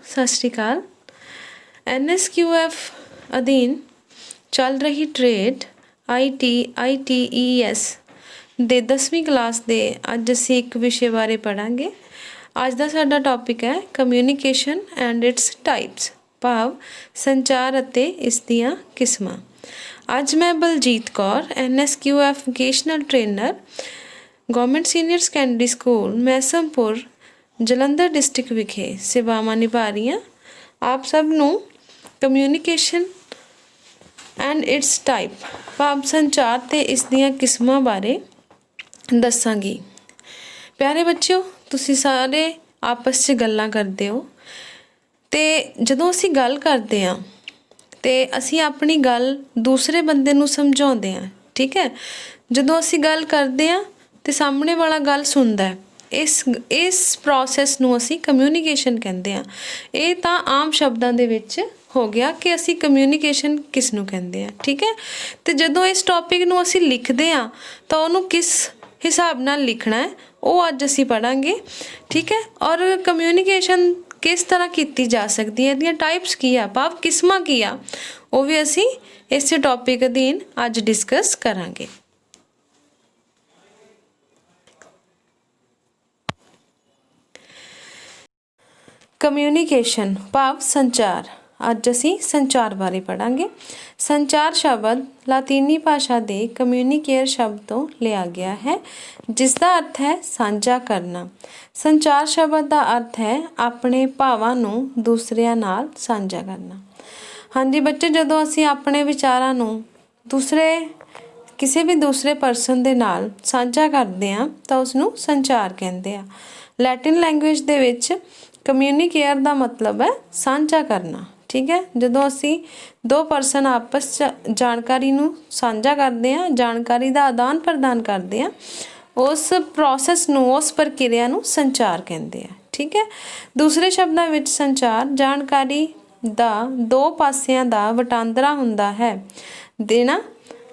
सत श्री अकाल। NSQF अधीन चल रही ट्रेड ITES ਦੇ 10ਵੀਂ ਕਲਾਸ ਦੇ ਅੱਜ ਅਸੀਂ ਇੱਕ ਵਿਸ਼ੇ ਬਾਰੇ ਪੜਾਂਗੇ। ਅੱਜ ਦਾ ਸਾਡਾ ਟੌਪਿਕ ਹੈ ਕਮਿਊਨੀਕੇਸ਼ਨ ਐਂਡ ਇਟਸ ਟਾਈਪਸ, ਭਾਵ ਸੰਚਾਰ ਅਤੇ ਇਸ ਦੀਆਂ ਕਿਸਮਾਂ। ਅੱਜ ਮੈਂ Baljit Kaur NSQF vocational trainer government senior secondary school Maisampur Jalandhar district ਵਿਖੇ ਸੇਵਾਵਾਂ ਨਿਭਾ ਰਹੀ ਹਾਂ। ਆਪ ਸਭ ਨੂੰ ਕਮਿਊਨੀਕੇਸ਼ਨ ਐਂਡ ਇਟਸ ਟਾਈਪ, ਭਾਵ ਸੰਚਾਰ ਤੇ ਇਸ ਦੀਆਂ ਕਿਸਮਾਂ ਬਾਰੇ ਦੱਸਾਂਗੀ। ਪਿਆਰੇ ਬੱਚਿਓ, ਤੁਸੀਂ ਸਾਰੇ ਆਪਸ 'ਚ ਗੱਲਾਂ ਕਰਦੇ ਹੋ ਤੇ ਜਦੋਂ ਅਸੀਂ ਗੱਲ ਕਰਦੇ ਹਾਂ ਤੇ ਅਸੀਂ ਆਪਣੀ ਗੱਲ ਦੂਸਰੇ ਬੰਦੇ ਨੂੰ ਸਮਝਾਉਂਦੇ ਹਾਂ, ਠੀਕ ਹੈ। ਜਦੋਂ ਅਸੀਂ ਗੱਲ ਕਰਦੇ ਹਾਂ ਤੇ ਸਾਹਮਣੇ ਵਾਲਾ ਗੱਲ ਸੁਣਦਾ ਹੈ, ਇਸ ਪ੍ਰੋਸੈਸ ਨੂੰ ਅਸੀਂ ਕਮਿਊਨੀਕੇਸ਼ਨ ਕਹਿੰਦੇ ਹਾਂ। ਇਹ ਤਾਂ ਆਮ ਸ਼ਬਦਾਂ ਦੇ ਵਿੱਚ ਹੋ ਗਿਆ ਕਿ ਅਸੀਂ ਕਮਿਊਨੀਕੇਸ਼ਨ ਕਿਸ ਨੂੰ ਕਹਿੰਦੇ ਹਾਂ, ਠੀਕ ਹੈ। ਤੇ ਜਦੋਂ ਇਸ ਟੌਪਿਕ ਨੂੰ ਅਸੀਂ ਲਿਖਦੇ ਹਾਂ ਤਾਂ ਉਹਨੂੰ ਕਿਸ ਹਿਸਾਬ ਨਾਲ ਲਿਖਣਾ ਹੈ ਉਹ ਅੱਜ ਅਸੀਂ ਪੜਾਂਗੇ, ਠੀਕ ਹੈ। ਔਰ ਕਮਿਊਨੀਕੇਸ਼ਨ ਕਿਸ ਤਰ੍ਹਾਂ ਕੀਤੀ ਜਾ ਸਕਦੀ ਹੈ, ਇਹਦੀਆਂ ਟਾਈਪਸ ਕੀ ਆ, ਭਾਵ ਕਿਸਮਾਂ ਕੀ ਆ, ਉਹ ਵੀ ਅਸੀਂ ਇਸੇ ਟੌਪਿਕ ਅਧੀਨ ਅੱਜ ਡਿਸਕਸ ਕਰਾਂਗੇ। ਕਮਿਊਨੀਕੇਸ਼ਨ ਭਾਵ ਸੰਚਾਰ। ਅੱਜ ਅਸੀਂ ਸੰਚਾਰ ਬਾਰੇ ਪੜਾਂਗੇ। ਸੰਚਾਰ ਸ਼ਬਦ ਲਾਤੀਨੀ ਭਾਸ਼ਾ ਦੇ ਕਮਿਊਨੀਕੇਅਰ ਸ਼ਬਦ ਤੋਂ ਲਿਆ ਗਿਆ ਹੈ, ਜਿਸ ਦਾ ਅਰਥ ਹੈ ਸਾਂਝਾ ਕਰਨਾ। ਸੰਚਾਰ ਸ਼ਬਦ ਦਾ ਅਰਥ ਹੈ ਆਪਣੇ ਭਾਵਾਂ ਨੂੰ ਦੂਸਰਿਆਂ ਨਾਲ ਸਾਂਝਾ ਕਰਨਾ। ਹਾਂਜੀ ਬੱਚੇ, ਜਦੋਂ ਅਸੀਂ ਆਪਣੇ ਵਿਚਾਰਾਂ ਨੂੰ ਕਿਸੇ ਵੀ ਦੂਸਰੇ ਪਰਸਨ ਦੇ ਨਾਲ ਸਾਂਝਾ ਕਰਦੇ ਹਾਂ ਤਾਂ ਉਸਨੂੰ ਸੰਚਾਰ ਕਹਿੰਦੇ ਆ। ਲੈਟਿਨ ਲੈਂਗੁਏਜ ਦੇ ਵਿੱਚ ਕਮਿਊਨੀਕੇਅਰ ਦਾ ਮਤਲਬ ਹੈ ਸਾਂਝਾ ਕਰਨਾ, ਠੀਕ ਹੈ। ਜਦੋਂ ਅਸੀਂ ਦੋ ਪਰਸਨ ਆਪਸ 'ਚ ਜਾਣਕਾਰੀ ਨੂੰ ਸਾਂਝਾ ਕਰਦੇ ਹਾਂ, ਜਾਣਕਾਰੀ ਦਾ ਆਦਾਨ ਪ੍ਰਦਾਨ ਕਰਦੇ ਹਾਂ, ਉਸ ਪ੍ਰੋਸੈਸ ਨੂੰ, ਉਸ ਪ੍ਰਕਿਰਿਆ ਨੂੰ ਸੰਚਾਰ ਕਹਿੰਦੇ ਆ, ਠੀਕ ਹੈ। ਦੂਸਰੇ ਸ਼ਬਦਾਂ ਵਿੱਚ ਸੰਚਾਰ ਜਾਣਕਾਰੀ ਦਾ ਦੋ ਪਾਸਿਆਂ ਦਾ ਵਟਾਂਦਰਾ ਹੁੰਦਾ ਹੈ। ਦੇਣਾ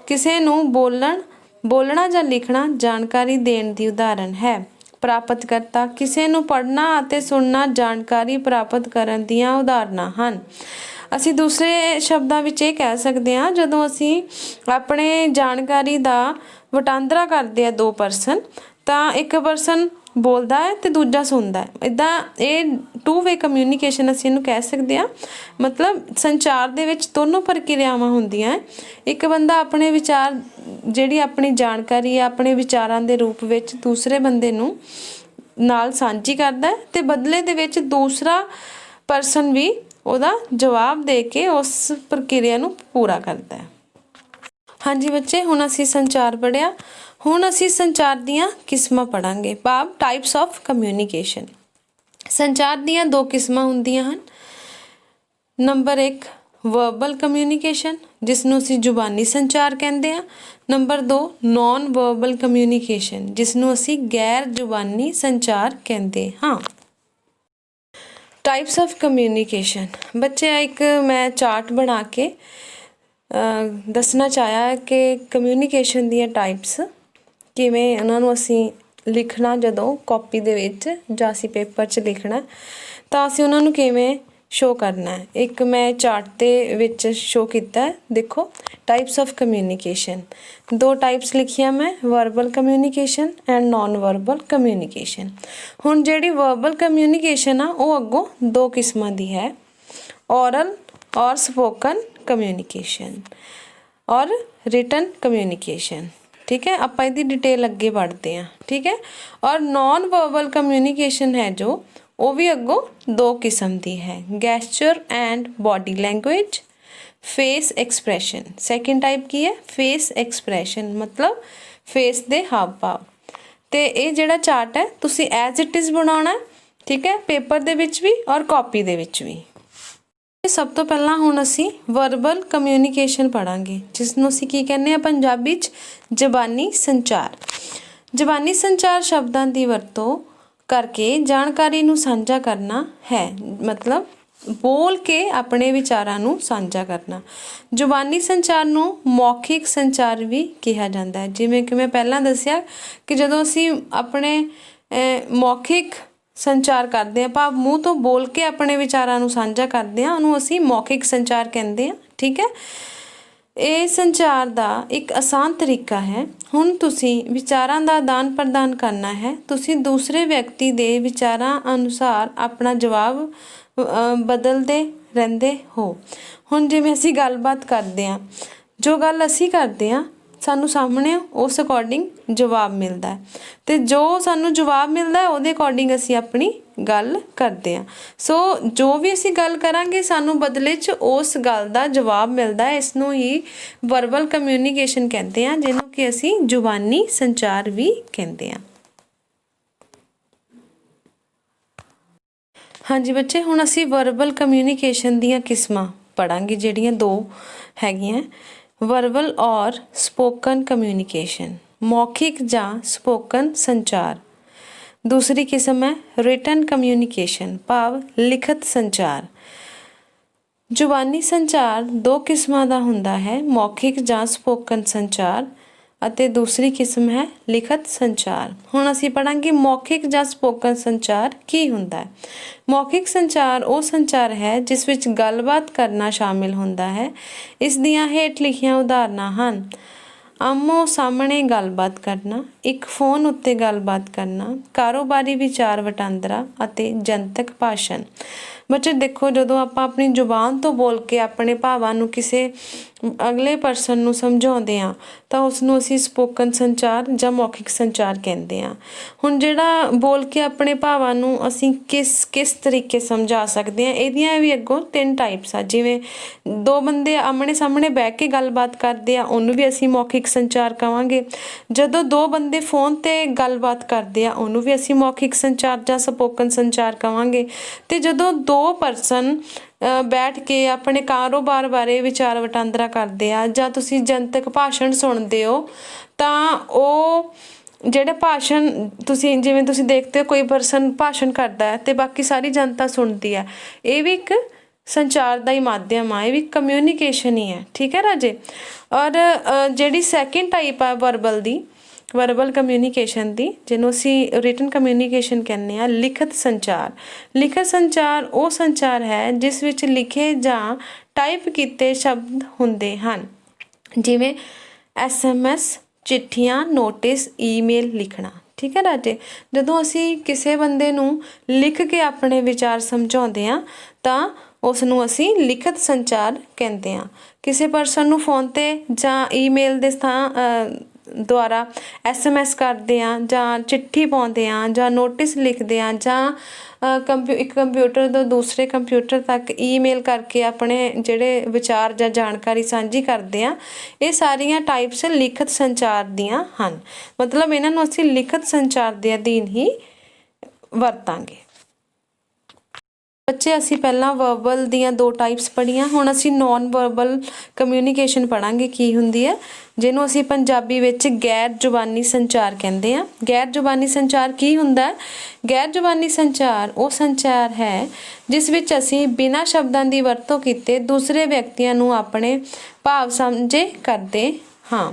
ਕਿਸੇ ਨੂੰ ਬੋਲਣਾ ਜਾਂ ਲਿਖਣਾ ਜਾਣਕਾਰੀ ਦੇਣ ਦੀ ਉਦਾਹਰਨ ਹੈ। ਪ੍ਰਾਪਤ ਕਰਤਾ ਕਿਸੇ ਨੂੰ ਪੜ੍ਹਨਾ ਅਤੇ ਸੁਣਨਾ ਜਾਣਕਾਰੀ ਪ੍ਰਾਪਤ ਕਰਨ ਦੀਆਂ ਉਦਾਹਰਨਾਂ ਹਨ। ਅਸੀਂ ਦੂਸਰੇ ਸ਼ਬਦਾਂ ਵਿੱਚ ਇਹ ਕਹਿ ਸਕਦੇ ਹਾਂ, ਜਦੋਂ ਅਸੀਂ ਆਪਣੇ ਜਾਣਕਾਰੀ ਦਾ ਵਟਾਂਦਰਾ ਕਰਦੇ ਆ ਦੋ ਪਰਸਨ, ਤਾਂ ਇੱਕ ਪਰਸਨ ਬੋਲਦਾ ਹੈ ਤੇ ਦੂਜਾ ਸੁਣਦਾ ਹੈ। ਇੱਦਾਂ ਇਹ ਟੂ ਵੇ ਕਮਿਊਨੀਕੇਸ਼ਨ ਅਸੀਂ ਇਹਨੂੰ ਕਹਿ ਸਕਦੇ ਹਾਂ। ਮਤਲਬ ਸੰਚਾਰ ਦੇ ਵਿੱਚ ਦੋਨੋਂ ਪ੍ਰਕਿਰਿਆਵਾਂ ਹੁੰਦੀਆਂ ਹੈ। ਇੱਕ ਬੰਦਾ ਆਪਣੇ ਵਿਚਾਰ, ਜਿਹੜੀ ਆਪਣੀ ਜਾਣਕਾਰੀ ਹੈ, ਆਪਣੇ ਵਿਚਾਰਾਂ ਦੇ ਰੂਪ ਵਿੱਚ ਦੂਸਰੇ ਬੰਦੇ ਨੂੰ ਨਾਲ ਸਾਂਝੀ ਕਰਦਾ ਹੈ ਤੇ ਬਦਲੇ ਦੇ ਵਿੱਚ ਦੂਸਰਾ ਪਰਸਨ ਵੀ ਉਹਦਾ ਜਵਾਬ ਦੇ ਕੇ ਉਸ ਪ੍ਰਕਿਰਿਆ ਨੂੰ ਪੂਰਾ ਕਰਦਾ ਹੈ। ਹਾਂਜੀ ਬੱਚੇ, ਹੁਣ ਅਸੀਂ ਸੰਚਾਰ ਪੜ੍ਹਿਆ। ਹੁਣ ਅਸੀਂ ਸੰਚਾਰ ਦੀਆਂ ਕਿਸਮਾਂ ਪੜ੍ਹਾਂਗੇ, ਭਾਵ ਟਾਈਪਸ ਆਫ ਕਮਿਊਨੀਕੇਸ਼ਨ। ਸੰਚਾਰ ਦੀਆਂ ਦੋ ਕਿਸਮਾਂ ਹੁੰਦੀਆਂ ਹਨ। ਨੰਬਰ 1 ਵਰਬਲ ਕਮਿਊਨੀਕੇਸ਼ਨ, ਜਿਸ ਨੂੰ ਅਸੀਂ ਜ਼ੁਬਾਨੀ ਸੰਚਾਰ ਕਹਿੰਦੇ ਹਾਂ। ਨੰਬਰ 2 ਨੋਨ ਵਰਬਲ ਕਮਿਊਨੀਕੇਸ਼ਨ, ਜਿਸ ਨੂੰ ਅਸੀਂ ਗੈਰ ਜ਼ੁਬਾਨੀ ਸੰਚਾਰ ਕਹਿੰਦੇ ਹਾਂ। Types of communication. ਬੱਚੇ, ਇੱਕ ਮੈਂ ਚਾਰਟ ਬਣਾ ਕੇ ਦੱਸਣਾ ਚਾਹਿਆ ਕਿ ਕਮਿਊਨੀਕੇਸ਼ਨ ਦੀਆਂ ਟਾਈਪਸ ਕਿਵੇਂ, ਉਹਨਾਂ ਨੂੰ ਅਸੀਂ ਲਿਖਣਾ ਜਦੋਂ ਕਾਪੀ ਦੇ ਵਿੱਚ ਜਾਂ ਅਸੀਂ ਪੇਪਰ 'ਚ ਲਿਖਣਾ ਤਾਂ ਅਸੀਂ ਉਹਨਾਂ ਨੂੰ ਕਿਵੇਂ ਸ਼ੋ ਕਰਨਾ ਹੈ। ਇੱਕ ਮੈਂ ਚਾਰਟ ਦੇ ਵਿੱਚ ਸ਼ੋ ਕੀਤਾ ਹੈ, ਦੇਖੋ। ਟਾਈਪਸ ਆਫ ਕਮਿਊਨੀਕੇਸ਼ਨ, ਦੋ ਟਾਈਪਸ ਲਿਖੀਆਂ ਮੈਂ, verbal communication and non verbal communication. ਹੁਣ ਜਿਹੜੀ ਵਰਬਲ ਕਮਿਊਨੀਕੇਸ਼ਨ ਆ ਉਹ ਅੱਗੋਂ ਦੋ ਕਿਸਮਾਂ ਦੀ ਹੈ, ਔਰਲ ਔਰ ਸਪੋਕਨ ਕਮਿਊਨੀਕੇਸ਼ਨ ਔਰ ਰਿਟਨ ਕਮਿਊਨੀਕੇਸ਼ਨ, ਠੀਕ ਹੈ। ਆਪਾਂ ਇਹਦੀ ਡਿਟੇਲ ਅੱਗੇ ਪੜ੍ਹਦੇ ਹਾਂ, ਠੀਕ ਹੈ। ਔਰ ਨੋਨ ਵਰਬਲ ਕਮਿਊਨੀਕੇਸ਼ਨ ਹੈ ਜੋ, ਉਹ ਵੀ ਅੱਗੋਂ ਦੋ ਕਿਸਮ ਦੀ ਹੈ, gesture and body language, face expression. Second type ਕੀ ਹੈ? ਫੇਸ ਐਕਸਪ੍ਰੈਸ਼ਨ, ਮਤਲਬ ਫੇਸ ਦੇ ਹਾਵ ਭਾਵ। ਤੇ ਇਹ ਜਿਹੜਾ ਚਾਰਟ ਹੈ ਤੁਸੀਂ ਐਜ਼ ਇਟ ਇਜ਼ ਬਣਾਉਣਾ, ਠੀਕ ਹੈ, ਪੇਪਰ ਦੇ ਵਿੱਚ ਵੀ ਔਰ ਕਾਪੀ ਦੇ ਵਿੱਚ ਵੀ। ਸਭ ਤੋਂ ਪਹਿਲਾਂ ਹੁਣ ਅਸੀਂ ਵਰਬਲ ਕਮਿਊਨੀਕੇਸ਼ਨ ਪੜ੍ਹਾਂਗੇ, ਜਿਸ ਨੂੰ ਅਸੀਂ ਕੀ ਕਹਿੰਦੇ ਹਾਂ ਪੰਜਾਬੀ 'ਚ? ਜ਼ਬਾਨੀ ਸੰਚਾਰ। ਜ਼ਬਾਨੀ ਸੰਚਾਰ ਸ਼ਬਦਾਂ ਦੀ ਵਰਤੋਂ ਕਰਕੇ ਜਾਣਕਾਰੀ ਨੂੰ ਸਾਂਝਾ ਕਰਨਾ ਹੈ, ਮਤਲਬ ਬੋਲ ਕੇ ਆਪਣੇ ਵਿਚਾਰਾਂ ਨੂੰ ਸਾਂਝਾ ਕਰਨਾ। ਜ਼ੁਬਾਨੀ ਸੰਚਾਰ ਨੂੰ ਮੌਖਿਕ ਸੰਚਾਰ ਵੀ ਕਿਹਾ ਜਾਂਦਾ ਹੈ। ਜਿਵੇਂ ਕਿ ਮੈਂ ਪਹਿਲਾਂ ਦੱਸਿਆ ਕਿ ਜਦੋਂ ਅਸੀਂ ਆਪਣੇ ਮੌਖਿਕ ਸੰਚਾਰ ਕਰਦੇ ਹਾਂ, ਭਾਵ ਮੂੰਹ ਤੋਂ ਬੋਲ ਕੇ ਆਪਣੇ ਵਿਚਾਰਾਂ ਨੂੰ ਸਾਂਝਾ ਕਰਦੇ ਹਾਂ, ਉਹਨੂੰ ਅਸੀਂ ਮੌਖਿਕ ਸੰਚਾਰ ਕਹਿੰਦੇ ਹਾਂ। ਠੀਕ ਹੈ, ਇਹ ਸੰਚਾਰ ਦਾ ਇੱਕ ਆਸਾਨ ਤਰੀਕਾ ਹੈ। ਹੁਣ ਤੁਸੀਂ ਵਿਚਾਰਾਂ ਦਾ ਆਦਾਨ ਪ੍ਰਦਾਨ ਕਰਨਾ ਹੈ। ਤੁਸੀਂ ਦੂਸਰੇ ਵਿਅਕਤੀ ਦੇ ਵਿਚਾਰਾਂ ਅਨੁਸਾਰ ਆਪਣਾ ਜਵਾਬ ਬਦਲਦੇ ਰਹਿੰਦੇ ਹੋ। ਹੁਣ ਜਿਵੇਂ ਅਸੀਂ ਗੱਲਬਾਤ ਕਰਦੇ ਹਾਂ, ਜੋ ਗੱਲ ਅਸੀਂ ਕਰਦੇ ਹਾਂ ਸਾਨੂੰ ਸਾਹਮਣੇ ਉਸ ਅਕੋਰਡਿੰਗ ਜਵਾਬ ਮਿਲਦਾ ਹੈ, ਅਤੇ ਜੋ ਸਾਨੂੰ ਜਵਾਬ ਮਿਲਦਾ ਉਹਦੇ ਅਕੋਰਡਿੰਗ ਅਸੀਂ ਆਪਣੀ ਗੱਲ ਕਰਦੇ ਹਾਂ। ਸੋ ਜੋ ਵੀ ਅਸੀਂ ਗੱਲ ਕਰਾਂਗੇ ਸਾਨੂੰ ਬਦਲੇ 'ਚ ਉਸ ਗੱਲ ਦਾ ਜਵਾਬ ਮਿਲਦਾ ਹੈ। ਇਸ ਨੂੰ ਹੀ ਵਰਬਲ ਕਮਿਊਨੀਕੇਸ਼ਨ ਕਹਿੰਦੇ ਹਾਂ, ਜਿਹਨੂੰ ਕਿ ਅਸੀਂ ਜ਼ੁਬਾਨੀ ਸੰਚਾਰ ਵੀ ਕਹਿੰਦੇ ਹਾਂ। ਹਾਂਜੀ ਬੱਚੇ, ਹੁਣ ਅਸੀਂ ਵਰਬਲ ਕਮਿਊਨੀਕੇਸ਼ਨ ਦੀਆਂ ਕਿਸਮਾਂ ਪੜ੍ਹਾਂਗੇ, ਜਿਹੜੀਆਂ ਦੋ ਹੈਗੀਆਂ, ਵਰਬਲ ਔਰ ਸਪੋਕਨ ਕਮਿਊਨੀਕੇਸ਼ਨ, ਮੌਖਿਕ ਜਾਂ ਸਪੋਕਨ ਸੰਚਾਰ। ਦੂਸਰੀ ਕਿਸਮ ਹੈ ਰਿਟਨ ਕਮਿਊਨੀਕੇਸ਼ਨ, ਭਾਵ ਲਿਖਤ ਸੰਚਾਰ। ਜ਼ੁਬਾਨੀ ਸੰਚਾਰ ਦੋ ਕਿਸਮਾਂ ਦਾ ਹੁੰਦਾ ਹੈ, ਮੌਖਿਕ ਜਾਂ ਸਪੋਕਨ ਸੰਚਾਰ, ਅਤੇ ਦੂਸਰੀ ਕਿਸਮ ਹੈ ਲਿਖਤ ਸੰਚਾਰ। ਹੁਣ ਅਸੀਂ ਪੜ੍ਹਾਂਗੇ ਮੌਖਿਕ ਜਾਂ ਸਪੋਕਨ ਸੰਚਾਰ ਕੀ ਹੁੰਦਾ ਹੈ। ਮੌਖਿਕ ਸੰਚਾਰ ਉਹ ਸੰਚਾਰ ਹੈ ਜਿਸ ਵਿੱਚ ਗੱਲਬਾਤ ਕਰਨਾ ਸ਼ਾਮਿਲ ਹੁੰਦਾ ਹੈ। ਇਸ ਦੀਆਂ ਹੇਠ ਲਿਖੀਆਂ ਉਦਾਹਰਨਾਂ ਹਨ: ਆਮੋ ਸਾਹਮਣੇ ਗੱਲਬਾਤ ਕਰਨਾ, ਇੱਕ ਫੋਨ ਉੱਤੇ ਗੱਲਬਾਤ ਕਰਨਾ, ਕਾਰੋਬਾਰੀ ਵਿਚਾਰ ਵਟਾਂਦਰਾ ਅਤੇ ਜਨਤਕ ਭਾਸ਼ਣ। ਬੱਚੇ ਦੇਖੋ, ਜਦੋਂ ਆਪਾਂ ਆਪਣੀ ਜ਼ੁਬਾਨ ਤੋਂ ਬੋਲ ਕੇ ਆਪਣੇ ਭਾਵਾਂ ਨੂੰ ਕਿਸੇ ਅਗਲੇ ਪਰਸਨ ਨੂੰ ਸਮਝਾਉਂਦੇ ਹਾਂ ਤਾਂ ਉਸ ਨੂੰ ਅਸੀਂ ਸਪੋਕਨ ਸੰਚਾਰ ਜਾਂ ਮੌਖਿਕ ਸੰਚਾਰ ਕਹਿੰਦੇ ਹਾਂ। ਹੁਣ ਜਿਹੜਾ ਬੋਲ ਕੇ ਆਪਣੇ ਭਾਵਾਂ ਨੂੰ ਅਸੀਂ ਕਿਸ ਤਰੀਕੇ ਸਮਝਾ ਸਕਦੇ ਹਾਂ, ਇਹਦੀਆਂ ਵੀ ਅੱਗੋਂ 3 ਟਾਈਪਸ ਆ। ਜਿਵੇਂ ਦੋ ਬੰਦੇ ਆਮਣੇ ਸਾਹਮਣੇ ਬਹਿ ਕੇ ਗੱਲਬਾਤ ਕਰਦੇ ਆ, ਉਹਨੂੰ ਵੀ ਅਸੀਂ ਮੌਖਿਕ ਸੰਚਾਰ ਕਹਾਂਗੇ। ਜਦੋਂ ਦੋ ਬੰਦੇ ਫੋਨ 'ਤੇ ਗੱਲਬਾਤ ਕਰਦੇ ਆ, ਉਹਨੂੰ ਵੀ ਅਸੀਂ ਮੌਖਿਕ ਸੰਚਾਰ ਜਾਂ ਸਪੋਕਨ ਸੰਚਾਰ ਕਹਾਂਗੇ। ਅਤੇ ਜਦੋਂ ਦੋ ਪਰਸਨ ਬੈਠ ਕੇ ਆਪਣੇ ਕਾਰੋਬਾਰ ਬਾਰੇ ਵਿਚਾਰ ਵਟਾਂਦਰਾ ਕਰਦੇ ਆ, ਜਾਂ ਤੁਸੀਂ ਜਨਤਕ ਭਾਸ਼ਣ ਸੁਣਦੇ ਹੋ, ਤਾਂ ਉਹ ਜਿਹੜੇ ਭਾਸ਼ਣ ਜਿਵੇਂ ਤੁਸੀਂ ਦੇਖਦੇ ਹੋ ਕੋਈ ਪਰਸਨ ਭਾਸ਼ਣ ਕਰਦਾ ਹੈ ਅਤੇ ਬਾਕੀ ਸਾਰੀ ਜਨਤਾ ਸੁਣਦੀ ਹੈ, ਇਹ ਵੀ ਇੱਕ ਸੰਚਾਰ ਦਾ ਹੀ ਮਾਧਿਅਮ ਆ, ਇਹ ਵੀ ਕਮਿਊਨੀਕੇਸ਼ਨ ਹੀ ਹੈ। ਠੀਕ ਹੈ ਰਾਜੇ। ਔਰ ਜਿਹੜੀ ਸੈਕਿੰਡ ਟਾਈਪ ਆ ਵਰਬਲ ਕਮਿਊਨੀਕੇਸ਼ਨ ਦੀ, ਜਿਹਨੂੰ ਅਸੀਂ ਰਿਟਨ ਕਮਿਊਨੀਕੇਸ਼ਨ ਕਹਿੰਦੇ ਹਾਂ, ਲਿਖਤ ਸੰਚਾਰ। ਲਿਖਤ ਸੰਚਾਰ ਉਹ ਸੰਚਾਰ ਹੈ ਜਿਸ ਵਿੱਚ ਲਿਖੇ ਜਾਂ ਟਾਈਪ ਕੀਤੇ ਸ਼ਬਦ ਹੁੰਦੇ ਹਨ, ਜਿਵੇਂ SMS, ਚਿੱਠੀਆਂ, ਨੋਟਿਸ, ਈਮੇਲ ਲਿਖਣਾ। ਠੀਕ ਹੈ ਰਾਜੇ। ਜਦੋਂ ਅਸੀਂ ਕਿਸੇ ਬੰਦੇ ਨੂੰ ਲਿਖ ਕੇ ਆਪਣੇ ਵਿਚਾਰ ਸਮਝਾਉਂਦੇ ਹਾਂ ਤਾਂ ਉਸ ਨੂੰ ਅਸੀਂ ਲਿਖਤ ਸੰਚਾਰ ਕਹਿੰਦੇ ਹਾਂ। ਕਿਸੇ ਪਰਸਨ ਨੂੰ ਫੋਨ 'ਤੇ ਜਾਂ ਈਮੇਲ ਦੇ ਦੁਆਰਾ SMS ਕਰਦੇ ਹਾਂ, ਜਾਂ ਚਿੱਠੀ ਪਾਉਂਦੇ ਹਾਂ, ਜਾਂ ਨੋਟਿਸ ਲਿਖਦੇ ਹਾਂ, ਜਾਂ ਇੱਕ ਕੰਪਿਊਟਰ ਤੋਂ ਦੂਸਰੇ ਕੰਪਿਊਟਰ ਤੱਕ ਈਮੇਲ ਕਰਕੇ ਆਪਣੇ ਜਿਹੜੇ ਵਿਚਾਰ ਜਾਂ ਜਾਣਕਾਰੀ ਸਾਂਝੀ ਕਰਦੇ ਹਾਂ, ਇਹ ਸਾਰੀਆਂ ਟਾਈਪਸ ਲਿਖਤ ਸੰਚਾਰ ਦੀਆਂ ਹਨ। ਮਤਲਬ ਇਹਨਾਂ ਨੂੰ ਅਸੀਂ ਲਿਖਤ ਸੰਚਾਰ ਦੇ ਅਧੀਨ ਹੀ ਵਰਤਾਂਗੇ। ਬੱਚੇ, ਅਸੀਂ ਪਹਿਲਾਂ ਵਰਬਲ ਦੀਆਂ 2 ਟਾਈਪਸ ਪੜ੍ਹੀਆਂ, ਹੁਣ ਅਸੀਂ ਨੋਨ ਵਰਬਲ ਕਮਿਊਨੀਕੇਸ਼ਨ ਪੜ੍ਹਾਂਗੇ ਕੀ ਹੁੰਦੀ ਹੈ, ਜਿਹਨੂੰ ਅਸੀਂ ਪੰਜਾਬੀ ਵਿੱਚ ਗੈਰ ਜ਼ੁਬਾਨੀ ਸੰਚਾਰ ਕਹਿੰਦੇ ਹਾਂ। ਗੈਰ ਜ਼ੁਬਾਨੀ ਸੰਚਾਰ ਕੀ ਹੁੰਦਾ? ਗੈਰ ਜ਼ੁਬਾਨੀ ਸੰਚਾਰ ਉਹ ਸੰਚਾਰ ਹੈ ਜਿਸ ਵਿੱਚ ਅਸੀਂ ਬਿਨਾਂ ਸ਼ਬਦਾਂ ਦੀ ਵਰਤੋਂ ਕੀਤੇ ਦੂਸਰੇ ਵਿਅਕਤੀਆਂ ਨੂੰ ਆਪਣੇ ਭਾਵ ਸਾਂਝੇ ਕਰਦੇ ਹਾਂ।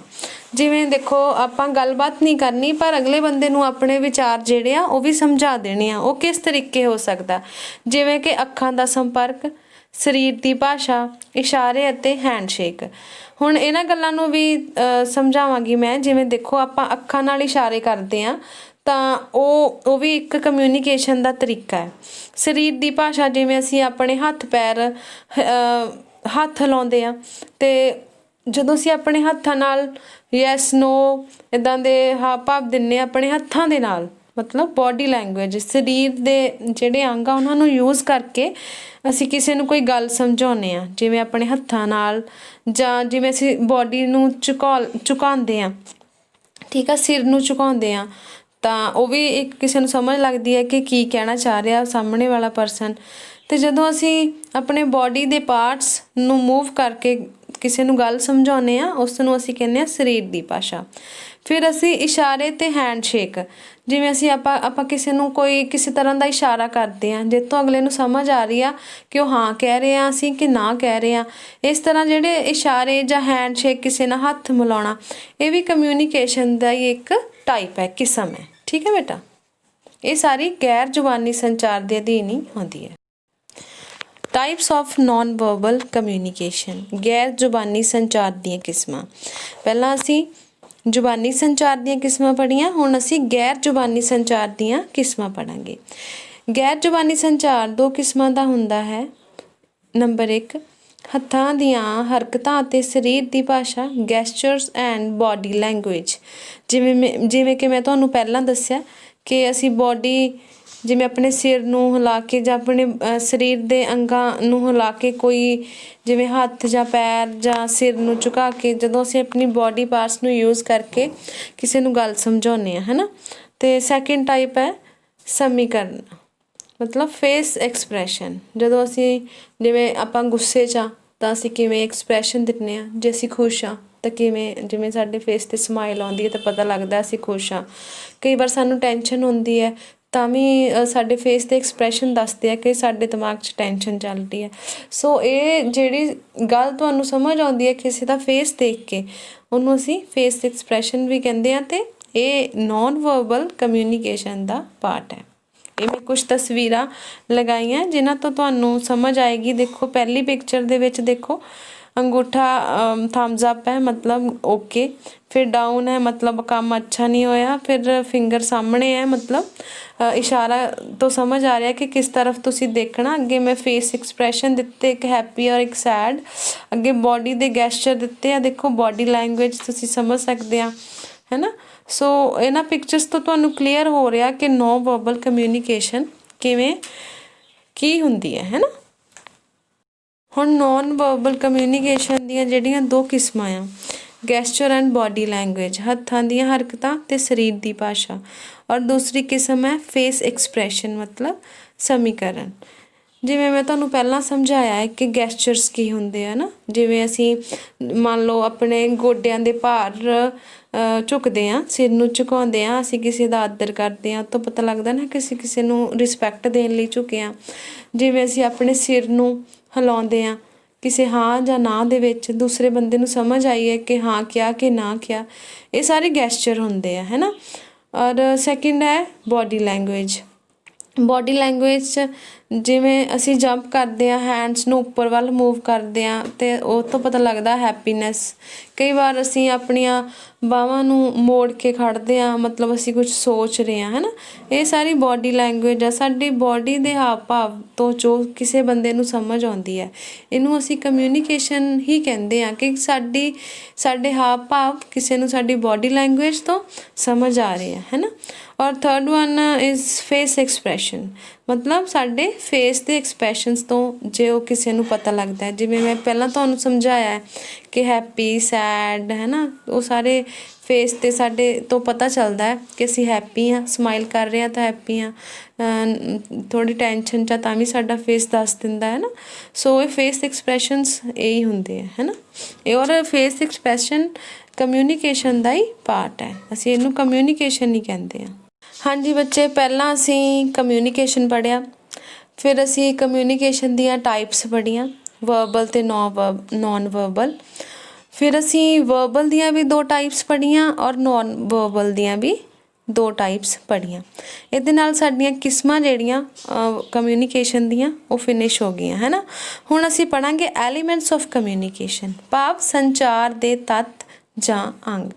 ਜਿਵੇਂ ਦੇਖੋ, ਆਪਾਂ ਗੱਲਬਾਤ ਨਹੀਂ ਕਰਨੀ ਪਰ ਅਗਲੇ ਬੰਦੇ ਨੂੰ ਆਪਣੇ ਵਿਚਾਰ ਜਿਹੜੇ ਆ ਉਹ ਵੀ ਸਮਝਾ ਦੇਣੇ ਆ। ਉਹ ਕਿਸ ਤਰੀਕੇ ਹੋ ਸਕਦਾ? ਜਿਵੇਂ ਕਿ ਅੱਖਾਂ ਦਾ ਸੰਪਰਕ, ਸਰੀਰ ਦੀ ਭਾਸ਼ਾ, ਇਸ਼ਾਰੇ ਅਤੇ ਹੈਂਡਸ਼ੇਕ। ਹੁਣ ਇਹਨਾਂ ਗੱਲਾਂ ਨੂੰ ਵੀ ਸਮਝਾਵਾਂਗੀ ਮੈਂ। ਜਿਵੇਂ ਦੇਖੋ, ਆਪਾਂ ਅੱਖਾਂ ਨਾਲ ਇਸ਼ਾਰੇ ਕਰਦੇ ਹਾਂ ਤਾਂ ਉਹ ਵੀ ਇੱਕ ਕਮਿਊਨੀਕੇਸ਼ਨ ਦਾ ਤਰੀਕਾ ਹੈ। ਸਰੀਰ ਦੀ ਭਾਸ਼ਾ, ਜਿਵੇਂ ਅਸੀਂ ਆਪਣੇ ਹੱਥ ਪੈਰ ਹੱਥ ਹਿਲਾਉਂਦੇ ਹਾਂ, ਅਤੇ ਜਦੋਂ ਅਸੀਂ ਆਪਣੇ ਹੱਥਾਂ ਨਾਲ ਯੈਸ ਨੋ ਇੱਦਾਂ ਦੇ ਹਾਵ ਭਾਵ ਦਿੰਦੇ ਹਾਂ ਆਪਣੇ ਹੱਥਾਂ ਦੇ ਨਾਲ, ਮਤਲਬ ਬੋਡੀ ਲੈਂਗੁਏਜ, ਸਰੀਰ ਦੇ ਜਿਹੜੇ ਅੰਗ ਆ ਉਹਨਾਂ ਨੂੰ ਯੂਜ਼ ਕਰਕੇ ਅਸੀਂ ਕਿਸੇ ਨੂੰ ਕੋਈ ਗੱਲ ਸਮਝਾਉਂਦੇ ਹਾਂ, ਜਿਵੇਂ ਆਪਣੇ ਹੱਥਾਂ ਨਾਲ, ਜਾਂ ਜਿਵੇਂ ਅਸੀਂ ਬੋਡੀ ਨੂੰ ਝੁਕਾਉਂਦੇ ਹਾਂ। ਠੀਕ ਆ, ਸਿਰ ਨੂੰ ਝੁਕਾਉਂਦੇ ਹਾਂ, ਤਾਂ ਉਹ ਵੀ ਇੱਕ ਕਿਸੇ ਨੂੰ ਸਮਝ ਲੱਗਦੀ ਹੈ ਕਿ ਕੀ ਕਹਿਣਾ ਚਾਹ ਰਿਹਾ ਸਾਹਮਣੇ ਵਾਲਾ ਪਰਸਨ। ਅਤੇ ਜਦੋਂ ਅਸੀਂ ਆਪਣੇ ਬੋਡੀ ਦੇ ਪਾਰਟਸ ਨੂੰ ਮੂਵ ਕਰਕੇ ਕਿਸੇ ਨੂੰ ਗੱਲ ਸਮਝਾਉਂਦੇ ਹਾਂ, ਉਸ ਨੂੰ ਅਸੀਂ ਕਹਿੰਦੇ ਹਾਂ ਸਰੀਰ ਦੀ ਭਾਸ਼ਾ। ਫਿਰ ਅਸੀਂ ਇਸ਼ਾਰੇ ਅਤੇ ਹੈਂਡਸ਼ੇਕ, ਜਿਵੇਂ ਅਸੀਂ ਆਪਾਂ ਕਿਸੇ ਨੂੰ ਕਿਸੇ ਤਰ੍ਹਾਂ ਦਾ ਇਸ਼ਾਰਾ ਕਰਦੇ ਹਾਂ ਜਿਸ ਤੋਂ ਅਗਲੇ ਨੂੰ ਸਮਝ ਆ ਰਹੀ ਆ ਕਿ ਉਹ ਹਾਂ ਕਹਿ ਰਹੇ ਹਾਂ ਅਸੀਂ ਕਿ ਨਾ ਕਹਿ ਰਹੇ ਹਾਂ। ਇਸ ਤਰ੍ਹਾਂ ਜਿਹੜੇ ਇਸ਼ਾਰੇ ਜਾਂ ਹੈਂਡਸ਼ੇਕ, ਕਿਸੇ ਨਾਲ ਹੱਥ ਮਿਲਾਉਣਾ, ਇਹ ਵੀ ਕਮਿਊਨੀਕੇਸ਼ਨ ਦਾ ਹੀ ਇੱਕ ਟਾਈਪ ਹੈ, ਕਿਸਮ ਹੈ। ਠੀਕ ਹੈ ਬੇਟਾ, ਇਹ ਸਾਰੀ ਗੈਰ ਜ਼ੁਬਾਨੀ ਸੰਚਾਰ ਦੇ ਅਧੀਨ ਹੀ ਆਉਂਦੀ ਹੈ। ਟਾਈਪਸ ਆਫ ਨॉन ਵਰਬਲ ਕਮਿਊਨੀਕੇਸ਼ਨ, ਗੈਰ ਜ਼ੁਬਾਨੀ ਸੰਚਾਰ ਦੀਆਂ ਕਿਸਮਾਂ। ਪਹਿਲਾਂ ਅਸੀਂ ਜ਼ੁਬਾਨੀ ਸੰਚਾਰ ਦੀਆਂ ਕਿਸਮਾਂ ਪੜ੍ਹੀਆਂ, ਹੁਣ ਅਸੀਂ ਗੈਰ ਜ਼ੁਬਾਨੀ ਸੰਚਾਰ ਦੀਆਂ ਕਿਸਮਾਂ ਪੜ੍ਹਾਂਗੇ। ਗੈਰ ਜ਼ੁਬਾਨੀ ਸੰਚਾਰ ਦੋ ਕਿਸਮਾਂ ਦਾ ਹੁੰਦਾ ਹੈ। ਨੰਬਰ 1, ਹੱਥਾਂ ਦੀਆਂ ਹਰਕਤਾਂ ਅਤੇ ਸਰੀਰ ਦੀ ਭਾਸ਼ਾ, ਗੈਸਚਰਸ ਐਂਡ ਬੋਡੀ ਲੈਂਗੁਏਜ। ਜਿਵੇਂ ਕਿ ਮੈਂ ਤੁਹਾਨੂੰ ਪਹਿਲਾਂ ਦੱਸਿਆ ਕਿ ਅਸੀਂ ਬੋਡੀ, ਜਿਵੇਂ ਆਪਣੇ ਸਿਰ ਨੂੰ ਹਿਲਾ ਕੇ ਜਾਂ ਆਪਣੇ ਸਰੀਰ ਦੇ ਅੰਗਾਂ ਨੂੰ ਹਿਲਾ ਕੇ, ਕੋਈ ਜਿਵੇਂ ਹੱਥ ਜਾਂ ਪੈਰ ਜਾਂ ਸਿਰ ਨੂੰ ਝੁਕਾ ਕੇ, ਜਦੋਂ ਅਸੀਂ ਆਪਣੀ ਬੋਡੀ ਪਾਰਟਸ ਨੂੰ ਯੂਜ਼ ਕਰਕੇ ਕਿਸੇ ਨੂੰ ਗੱਲ ਸਮਝਾਉਂਦੇ ਹਾਂ, ਹੈ ਨਾ। ਅਤੇ ਸੈਕਿੰਡ ਟਾਈਪ ਹੈ ਸਮੀਕਰਨ, ਮਤਲਬ ਫੇਸ ਐਕਸਪ੍ਰੈਸ਼ਨ। ਜਦੋਂ ਅਸੀਂ, ਜਿਵੇਂ ਆਪਾਂ ਗੁੱਸੇ 'ਚ ਹਾਂ ਤਾਂ ਅਸੀਂ ਕਿਵੇਂ ਐਕਸਪ੍ਰੈਸ਼ਨ ਦਿੰਦੇ ਹਾਂ, ਜੇ ਅਸੀਂ ਖੁਸ਼ ਹਾਂ ਤਾਂ ਕਿਵੇਂ, ਜਿਵੇਂ ਸਾਡੇ ਫੇਸ 'ਤੇ ਸਮਾਈਲ ਆਉਂਦੀ ਹੈ ਤਾਂ ਪਤਾ ਲੱਗਦਾ ਅਸੀਂ ਖੁਸ਼ ਹਾਂ। ਕਈ ਵਾਰ ਸਾਨੂੰ ਟੈਨਸ਼ਨ ਹੁੰਦੀ ਹੈ ਤਾਂ ਵੀ ਸਾਡੇ ਫੇਸ 'ਤੇ ਐਕਸਪ੍ਰੈਸ਼ਨ ਦੱਸਦੇ ਆ ਕਿ ਸਾਡੇ ਦਿਮਾਗ 'ਚ ਟੈਨਸ਼ਨ ਚੱਲ ਰਹੀ ਹੈ। ਸੋ ਇਹ ਜਿਹੜੀ ਗੱਲ ਤੁਹਾਨੂੰ ਸਮਝ ਆਉਂਦੀ ਹੈ ਕਿਸੇ ਦਾ ਫੇਸ ਦੇਖ ਕੇ, ਉਹਨੂੰ ਅਸੀਂ ਫੇਸ ਐਕਸਪ੍ਰੈਸ਼ਨ ਵੀ ਕਹਿੰਦੇ ਹਾਂ, ਅਤੇ ਇਹ ਨॉन ਵਰਬਲ ਕਮਿਊਨੀਕੇਸ਼ਨ ਦਾ ਪਾਰਟ ਹੈ। ਇਹ ਮੈਂ ਕੁਛ ਤਸਵੀਰਾਂ ਲਗਾਈਆਂ ਜਿਨ੍ਹਾਂ ਤੋਂ ਤੁਹਾਨੂੰ ਸਮਝ ਆਏਗੀ। ਦੇਖੋ ਪਹਿਲੀ ਪਿਕਚਰ ਦੇ ਵਿੱਚ ਦੇਖੋ, ਅੰਗੂਠਾ ਥੰਬਸ ਅਪ ਹੈ, ਮਤਲਬ ਓਕੇ। ਫਿਰ ਡਾਊਨ ਹੈ, ਮਤਲਬ ਕੰਮ ਅੱਛਾ ਨਹੀਂ ਹੋਇਆ। ਫਿਰ ਫਿੰਗਰ ਸਾਹਮਣੇ ਹੈ, ਮਤਲਬ ਇਸ਼ਾਰਾ ਤੋਂ ਸਮਝ ਆ ਰਿਹਾ ਕਿ ਕਿਸ ਤਰਫ ਤੁਸੀਂ ਦੇਖਣਾ। ਅੱਗੇ ਮੈਂ ਫੇਸ ਐਕਸਪ੍ਰੈਸ਼ਨ ਦਿੱਤੇ, ਇੱਕ ਹੈਪੀ ਔਰ ਇੱਕ ਸੈਡ। ਅੱਗੇ ਬੋਡੀ ਦੇ ਗੈਸਚਰ ਦਿੱਤੇ ਆ, ਦੇਖੋ ਬੋਡੀ ਲੈਂਗੁਏਜ ਤੁਸੀਂ ਸਮਝ ਸਕਦੇ ਆ, ਹੈ ਨਾ। ਸੋ ਇਹਨਾਂ ਪਿਕਚਰਸ ਤੋਂ ਤੁਹਾਨੂੰ ਕਲੀਅਰ ਹੋ ਰਿਹਾ ਕਿ ਨੋ ਵਰਬਲ ਕਮਿਊਨੀਕੇਸ਼ਨ ਕਿਵੇਂ ਕੀ ਹੁੰਦੀ ਹੈ ਨਾ। ਹੁਣ ਨॉन ਵਰਬਲ ਕਮਿਊਨੀਕੇਸ਼ਨ ਦੀਆਂ ਜਿਹੜੀਆਂ ਦੋ ਕਿਸਮਾਂ ਆ, ਗੈਸਚਰ ਐਂਡ ਬੋਡੀ ਲੈਂਗੁਏਜ, ਹੱਥਾਂ ਦੀਆਂ ਹਰਕਤਾਂ ਅਤੇ ਸਰੀਰ ਦੀ ਭਾਸ਼ਾ, ਔਰ ਦੂਸਰੀ ਕਿਸਮ ਹੈ ਫੇਸ ਐਕਸਪ੍ਰੈਸ਼ਨ, ਮਤਲਬ ਸਮੀਕਰਨ। ਜਿਵੇਂ ਮੈਂ ਤੁਹਾਨੂੰ ਪਹਿਲਾਂ ਸਮਝਾਇਆ ਹੈ ਕਿ ਗੈਸਚਰਸ ਕੀ ਹੁੰਦੇ ਆ ਨਾ, ਜਿਵੇਂ ਅਸੀਂ ਮੰਨ ਲਓ ਆਪਣੇ ਗੋਡਿਆਂ ਦੇ ਭਾਰ ਝੁਕਦੇ ਹਾਂ, ਸਿਰ ਨੂੰ ਝੁਕਾਉਂਦੇ ਹਾਂ, ਅਸੀਂ ਕਿਸੇ ਦਾ ਆਦਰ ਕਰਦੇ ਹਾਂ, ਤੋਂ ਪਤਾ ਲੱਗਦਾ ਨਾ ਕਿਸੇ ਕਿਸੇ ਨੂੰ ਰਿਸਪੈਕਟ ਦੇਣ ਲਈ ਝੁਕੇ ਹਾਂ। ਜਿਵੇਂ ਅਸੀਂ ਆਪਣੇ ਸਿਰ ਨੂੰ ਹਿਲਾਉਂਦੇ ਹਾਂ ਕਿਸੇ ਹਾਂ ਜਾਂ ਨਾ ਦੇ ਵਿੱਚ, ਦੂਸਰੇ ਬੰਦੇ ਨੂੰ ਸਮਝ ਆਈਏ ਕਿ ਹਾਂ ਕਿਹਾ ਕਿ ਨਾ ਕਿਹਾ, ਇਹ ਸਾਰੇ ਗੈਸਚਰ ਹੁੰਦੇ ਆ, ਹੈ ਨਾ। ਔਰ ਸੈਕਿੰਡ ਹੈ ਬੋਡੀ ਲੈਂਗੁਏਜ। ਬੋਡੀ ਲੈਂਗੁਏਜ 'ਚ ਜਿਵੇਂ ਅਸੀਂ ਜੰਪ ਕਰਦੇ ਹਾਂ, ਹੈਂਡਸ ਨੂੰ ਉੱਪਰ ਵੱਲ ਮੂਵ ਕਰਦੇ ਹਾਂ, ਅਤੇ ਉਹ ਤੋਂ ਪਤਾ ਲੱਗਦਾ ਹੈਪੀਨੈਸ। ਕਈ ਵਾਰ ਅਸੀਂ ਆਪਣੀਆਂ ਬਾਹਾਂ ਨੂੰ ਮੋੜ ਕੇ ਖੜ੍ਹਦੇ ਹਾਂ, ਮਤਲਬ ਅਸੀਂ ਕੁਛ ਸੋਚ ਰਹੇ ਹਾਂ, ਹੈ ਨਾ। ਇਹ ਸਾਰੀ ਬੋਡੀ ਲੈਂਗੁਏਜ ਆ, ਸਾਡੀ ਬੋਡੀ ਦੇ ਹਾਵ ਭਾਵ ਤੋਂ ਜੋ ਕਿਸੇ ਬੰਦੇ ਨੂੰ ਸਮਝ ਆਉਂਦੀ ਹੈ, ਇਹਨੂੰ ਅਸੀਂ ਕਮਿਊਨੀਕੇਸ਼ਨ ਹੀ ਕਹਿੰਦੇ ਹਾਂ ਕਿ ਸਾਡੇ ਹਾਵ ਭਾਵ ਕਿਸੇ ਨੂੰ ਸਾਡੀ ਬੋਡੀ ਲੈਂਗੁਏਜ ਤੋਂ ਸਮਝ ਆ ਰਹੇ ਹੈ ਨਾ। ਔਰ third one is face expression, ਮਤਲਬ ਸਾਡੇ ਫੇਸ ਦੇ ਐਕਸਪ੍ਰੈਸ਼ਨਸ ਤੋਂ ਜੇ ਉਹ ਕਿਸੇ ਨੂੰ ਪਤਾ ਲੱਗਦਾ ਹੈ। ਜਿਵੇਂ ਮੈਂ ਪਹਿਲਾਂ ਤੁਹਾਨੂੰ ਸਮਝਾਇਆ ਹੈ ਕਿ ਹੈਪੀ, ਸੈਡ, ਹੈ ਨਾ, ਉਹ ਸਾਰੇ ਫੇਸ 'ਤੇ ਸਾਡੇ ਤੋਂ ਪਤਾ ਚੱਲਦਾ ਹੈ ਕਿ ਅਸੀਂ ਹੈਪੀ ਹਾਂ, ਸਮਾਈਲ ਕਰ ਰਹੇ ਹਾਂ ਤਾਂ ਹੈਪੀ ਹਾਂ, ਥੋੜ੍ਹੀ ਟੈਨਸ਼ਨ 'ਚ ਤਾਂ ਵੀ ਸਾਡਾ ਫੇਸ ਦੱਸ ਦਿੰਦਾ ਹੈ ਨਾ। ਸੋ ਇਹ ਫੇਸ ਐਕਸਪ੍ਰੈਸ਼ਨਸ ਇਹੀ ਹੁੰਦੇ ਹੈ ਨਾ। ਇਹ ਔਰ ਫੇਸ ਐਕਸਪ੍ਰੈਸ਼ਨ ਕਮਿਊਨੀਕੇਸ਼ਨ ਦਾ ਹੀ ਪਾਰਟ ਹੈ, ਅਸੀਂ ਇਹਨੂੰ ਕਮਿਊਨੀਕੇਸ਼ਨ ਹੀ ਕਹਿੰਦੇ ਹਾਂ। ਹਾਂਜੀ ਬੱਚੇ, ਪਹਿਲਾਂ ਅਸੀਂ ਕਮਿਊਨੀਕੇਸ਼ਨ ਪੜ੍ਹਿਆ, ਫਿਰ ਅਸੀਂ ਕਮਿਊਨੀਕੇਸ਼ਨ ਦੀਆਂ ਟਾਈਪਸ ਪੜ੍ਹੀਆਂ, ਵਰਬਲ ਅਤੇ ਨॉन ਵਰਬਲ। ਫਿਰ ਅਸੀਂ ਵਰਬਲ ਦੀਆਂ ਵੀ ਦੋ ਟਾਈਪਸ ਪੜ੍ਹੀਆਂ ਔਰ ਨॉन ਵਰਬਲ ਦੀਆਂ ਵੀ ਦੋ ਟਾਈਪਸ ਪੜ੍ਹੀਆਂ। ਇਹਦੇ ਨਾਲ ਸਾਡੀਆਂ ਕਿਸਮਾਂ ਜਿਹੜੀਆਂ ਕਮਿਊਨੀਕੇਸ਼ਨ ਦੀਆਂ ਉਹ ਫਿਨਿਸ਼ ਹੋ ਗਈਆਂ, ਹੈ ਨਾ। ਹੁਣ ਅਸੀਂ ਪੜ੍ਹਾਂਗੇ ਐਲੀਮੈਂਟਸ ਆਫ ਕਮਿਊਨੀਕੇਸ਼ਨ, ਭਾਵ ਸੰਚਾਰ ਦੇ ਤੱਤ ਜਾਂ ਅੰਗ।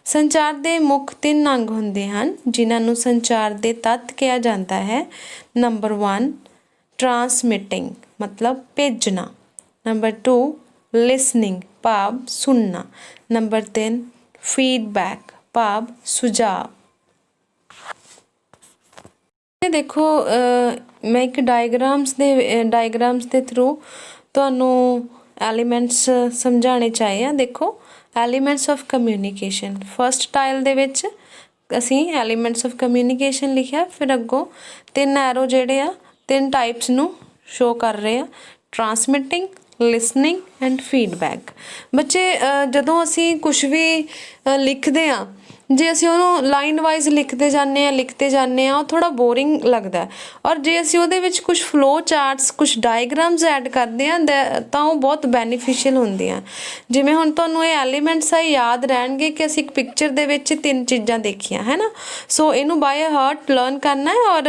ਸੰਚਾਰ ਦੇ ਮੁੱਖ 3 ਅੰਗ ਹੁੰਦੇ ਹਨ ਜਿਨ੍ਹਾਂ ਨੂੰ ਸੰਚਾਰ ਦੇ ਤੱਤ ਕਿਹਾ ਜਾਂਦਾ ਹੈ। ਨੰਬਰ 1 ਟਰਾਂਸਮਿਟਿੰਗ, ਮਤਲਬ ਭੇਜਣਾ। ਨੰਬਰ 2 ਲਿਸਨਿੰਗ, ਭਾਵ ਸੁਣਨਾ। ਨੰਬਰ 3 ਫੀਡਬੈਕ, ਭਾਵ ਸੁਝਾਅ। ਦੇਖੋ ਮੈਂ ਇੱਕ ਡਾਇਗਰਾਮਸ ਦੇ ਥਰੂ ਤੁਹਾਨੂੰ ਐਲੀਮੈਂਟਸ ਸਮਝਾਉਣੇ ਚਾਹੇ ਆ। ਦੇਖੋ elements of communication, first tile ਦੇ ਵਿੱਚ ਅਸੀਂ ਐਲੀਮੈਂਟਸ ਆਫ ਕਮਿਊਨੀਕੇਸ਼ਨ ਲਿਖਿਆ, ਫਿਰ ਅੱਗੋਂ 3 ਐਰੋ ਜਿਹੜੇ ਆ 3 ਟਾਈਪਸ ਨੂੰ ਸ਼ੋ ਕਰ ਰਹੇ ਆ, ਟਰਾਂਸਮਿਟਿੰਗ, ਲਿਸਨਿੰਗ ਐਂਡ ਫੀਡਬੈਕ। ਬੱਚੇ ਜਦੋਂ ਅਸੀਂ ਕੁਛ ਵੀ ਲਿਖਦੇ ਹਾਂ ਜੇ ਅਸੀਂ ਉਹਨੂੰ ਲਾਈਨ ਵਾਈਜ਼ ਲਿਖਦੇ ਜਾਂਦੇ ਹਾਂ ਉਹ ਥੋੜ੍ਹਾ ਬੋਰਿੰਗ ਲੱਗਦਾ ਹੈ। ਔਰ ਜੇ ਅਸੀਂ ਉਹਦੇ ਵਿੱਚ ਕੁਛ ਫਲੋ ਚਾਰਟਸ ਕੁਛ ਡਾਇਗਰਾਮਸ ਐਡ ਕਰਦੇ ਹਾਂ ਤਾਂ ਉਹ ਬਹੁਤ ਬੈਨੀਫੀਸ਼ੀਅਲ ਹੁੰਦੀਆਂ। ਜਿਵੇਂ ਹੁਣ ਤੁਹਾਨੂੰ ਇਹ ਐਲੀਮੈਂਟਸ ਆ ਯਾਦ ਰਹਿਣਗੇ ਕਿ ਅਸੀਂ ਇੱਕ ਪਿਕਚਰ ਦੇ ਵਿੱਚ 3 ਚੀਜ਼ਾਂ ਦੇਖੀਆਂ ਹੈ ਨਾ। ਸੋ ਇਹਨੂੰ ਬਾਏ ਹਾਰਟ ਲਰਨ ਕਰਨਾ ਹੈ ਔਰ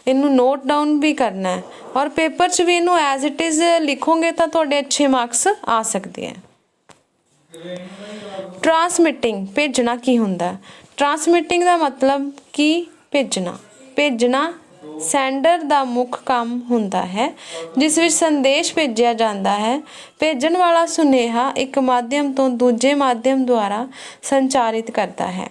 ਇਹਨੂੰ ਨੋਟ ਡਾਊਨ ਵੀ ਕਰਨਾ ਹੈ ਔਰ ਪੇਪਰ 'ਚ ਵੀ ਇਹਨੂੰ ਐਜ਼ ਇਟ ਇਜ਼ ਲਿਖੋਗੇ ਤਾਂ ਤੁਹਾਡੇ ਅੱਛੇ ਮਾਰਕਸ ਆ ਸਕਦੇ ਹੈ। ਟਰਾਂਸਮਿਟਿੰਗ ਭੇਜਣਾ ਕੀ ਹੁੰਦਾ? ਟਰਾਂਸਮਿਟਿੰਗ ਦਾ ਮਤਲਬ ਕਿ ਭੇਜਣਾ ਸੈਂਡਰ ਦਾ ਮੁੱਖ ਕੰਮ ਹੁੰਦਾ ਹੈ ਜਿਸ ਵਿੱਚ ਸੰਦੇਸ਼ ਭੇਜਿਆ ਜਾਂਦਾ ਹੈ। ਭੇਜਣ ਵਾਲਾ ਸੁਨੇਹਾ ਇੱਕ ਮਾਧਿਅਮ ਤੋਂ ਦੂਜੇ ਮਾਧਿਅਮ ਦੁਆਰਾ ਸੰਚਾਰਿਤ ਕਰਦਾ ਹੈ।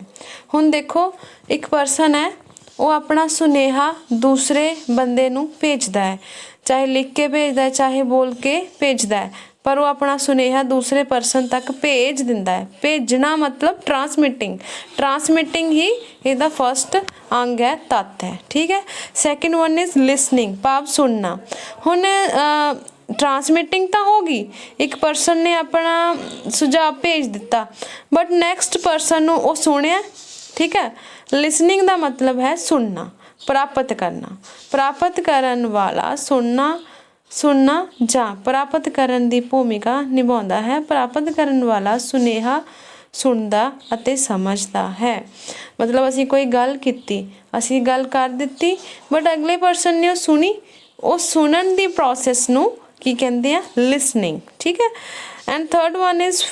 ਹੁਣ ਦੇਖੋ ਇੱਕ ਪਰਸਨ ਹੈ ਉਹ ਆਪਣਾ ਸੁਨੇਹਾ ਦੂਸਰੇ ਬੰਦੇ ਨੂੰ ਭੇਜਦਾ ਹੈ, ਚਾਹੇ ਲਿਖ ਕੇ ਭੇਜਦਾ ਹੈ ਚਾਹੇ ਬੋਲ ਕੇ ਭੇਜਦਾ ਹੈ, ਪਰ ਉਹ ਆਪਣਾ ਸੁਨੇਹਾ ਦੂਸਰੇ ਪਰਸਨ ਤੱਕ ਭੇਜ ਦਿੰਦਾ ਹੈ। ਭੇਜਣਾ ਮਤਲਬ ਟਰਾਂਸਮਿਟਿੰਗ ਹੀ ਇਹਦਾ ਫਸਟ ਅੰਗ ਹੈ, ਤੱਤ ਹੈ। ਠੀਕ ਹੈ। ਸੈਕਿੰਡ ਵਨ ਇਜ਼ ਲਿਸਨਿੰਗ ਭਾਵ ਸੁਣਨਾ। ਹੁਣ ਟਰਾਂਸਮਿਟਿੰਗ ਤਾਂ ਹੋ ਗਈ, ਇੱਕ ਪਰਸਨ ਨੇ ਆਪਣਾ ਸੁਝਾਅ ਭੇਜ ਦਿੱਤਾ ਬਟ ਨੈਕਸਟ ਪਰਸਨ ਨੂੰ ਉਹ ਸੁਣਿਆ। ਠੀਕ ਹੈ। ਲਿਸਨਿੰਗ ਦਾ ਮਤਲਬ ਹੈ ਸੁਣਨਾ, ਪ੍ਰਾਪਤ ਕਰਨ ਵਾਲਾ ਸੁਣਨਾ ਜਾਂ ਪ੍ਰਾਪਤ ਕਰਨ ਦੀ ਭੂਮਿਕਾ ਨਿਭਾਉਂਦਾ ਹੈ। ਪ੍ਰਾਪਤ ਕਰਨ ਵਾਲਾ ਸੁਨੇਹਾ ਸੁਣਦਾ ਅਤੇ ਸਮਝਦਾ ਹੈ। ਮਤਲਬ ਅਸੀਂ ਕੋਈ ਗੱਲ ਕੀਤੀ, ਅਸੀਂ ਗੱਲ ਕਰ ਦਿੱਤੀ ਬਟ ਅਗਲੇ ਪਰਸਨ ਨੇ ਉਹ ਸੁਣੀ, ਉਹ ਸੁਣਨ ਦੀ ਪ੍ਰੋਸੈਸ ਨੂੰ ਕੀ ਕਹਿੰਦੇ ਆ? ਲਿਸਨਿੰਗ। ਠੀਕ ਹੈ। And third one is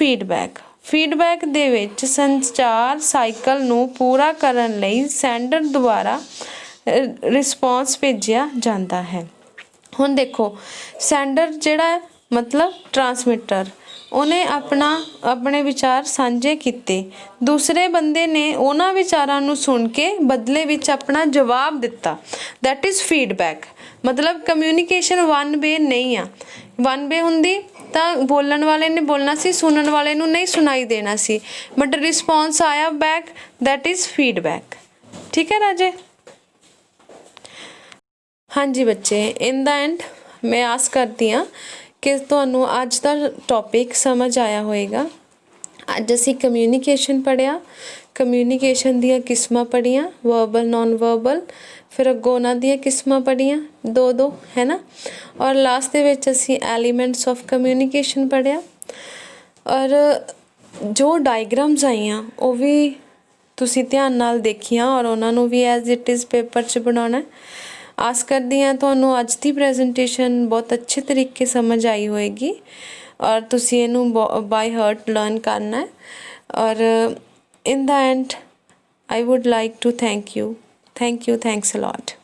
feedback ਦੇ ਵਿੱਚ ਸੰਚਾਰ ਸਾਈਕਲ ਨੂੰ ਪੂਰਾ ਕਰਨ ਲਈ ਸੈਂਡਰ ਦੁਆਰਾ ਰਿਸਪੌਂਸ ਭੇਜਿਆ ਜਾਂਦਾ ਹੈ। ਹੁਣ ਦੇਖੋ ਸੈਂਡਰ ਜਿਹੜਾ ਹੈ ਮਤਲਬ ਟਰਾਂਸਮਿਟਰ, ਉਹਨੇ ਆਪਣੇ ਵਿਚਾਰ ਸਾਂਝੇ ਕੀਤੇ, ਦੂਸਰੇ ਬੰਦੇ ਨੇ ਉਹਨਾਂ ਵਿਚਾਰਾਂ ਨੂੰ ਸੁਣ ਕੇ ਬਦਲੇ ਵਿੱਚ ਆਪਣਾ ਜਵਾਬ ਦਿੱਤਾ, ਦੈਟ ਇਜ਼ ਫੀਡਬੈਕ। ਮਤਲਬ ਕਮਿਊਨੀਕੇਸ਼ਨ ਵਨ ਵੇ ਨਹੀਂ ਆ। ਵਨ ਵੇ ਹੁੰਦੀ ਤਾਂ ਬੋਲਣ ਵਾਲੇ ਨੇ ਬੋਲਣਾ ਸੀ, ਸੁਣਨ ਵਾਲੇ ਨੂੰ ਨਹੀਂ ਸੁਣਾਈ ਦੇਣਾ ਸੀ, ਬਟ ਰਿਸਪੌਂਸ ਆਇਆ ਬੈਕ, ਦੈਟ ਇਜ਼ ਫੀਡਬੈਕ। ਠੀਕ ਹੈ ਰਾਜੇ। ਹਾਂਜੀ ਬੱਚੇ, ਇਨ ਦਾ ਐਂਡ ਮੈਂ ਆਸ ਕਰਦੀ ਹਾਂ ਕਿ ਤੁਹਾਨੂੰ ਅੱਜ ਦਾ ਟੌਪਿਕ ਸਮਝ ਆਇਆ ਹੋਏਗਾ। ਅੱਜ ਅਸੀਂ ਕਮਿਊਨੀਕੇਸ਼ਨ ਪੜ੍ਹਿਆ, ਕਮਿਊਨੀਕੇਸ਼ਨ ਦੀਆਂ ਕਿਸਮਾਂ ਪੜ੍ਹੀਆਂ, ਵਰਬਲ ਨੋਨ ਵਰਬਲ, ਫਿਰ ਅੱਗੋਂ ਉਹਨਾਂ ਦੀਆਂ ਕਿਸਮਾਂ ਪੜ੍ਹੀਆਂ 2 ਹੈ ਨਾ, ਔਰ ਲਾਸਟ ਦੇ ਵਿੱਚ ਅਸੀਂ ਐਲੀਮੈਂਟਸ ਆਫ ਕਮਿਊਨੀਕੇਸ਼ਨ ਪੜ੍ਹਿਆ। ਔਰ ਜੋ ਡਾਇਗਰਾਮਸ ਆਈਆਂ ਉਹ ਵੀ ਤੁਸੀਂ ਧਿਆਨ ਨਾਲ ਦੇਖੀਆਂ ਔਰ ਉਹਨਾਂ ਨੂੰ ਵੀ ਐਜ਼ ਇਟ ਇਜ਼ ਪੇਪਰ 'ਚ ਬਣਾਉਣਾ। ਆਸ ਕਰਦੀ ਹਾਂ ਤੁਹਾਨੂੰ ਅੱਜ ਦੀ ਪ੍ਰੈਜੈਂਟੇਸ਼ਨ ਬਹੁਤ ਅੱਛੇ ਤਰੀਕੇ ਸਮਝ ਆਈ ਹੋਏਗੀ ਔਰ ਤੁਸੀਂ ਇਹਨੂੰ ਬਾਈ ਹਾਰਟ ਲਰਨ ਕਰਨਾ ਹੈ। ਔਰ ਇਨ ਦਾ and I would like to thank you. Thanks a lot.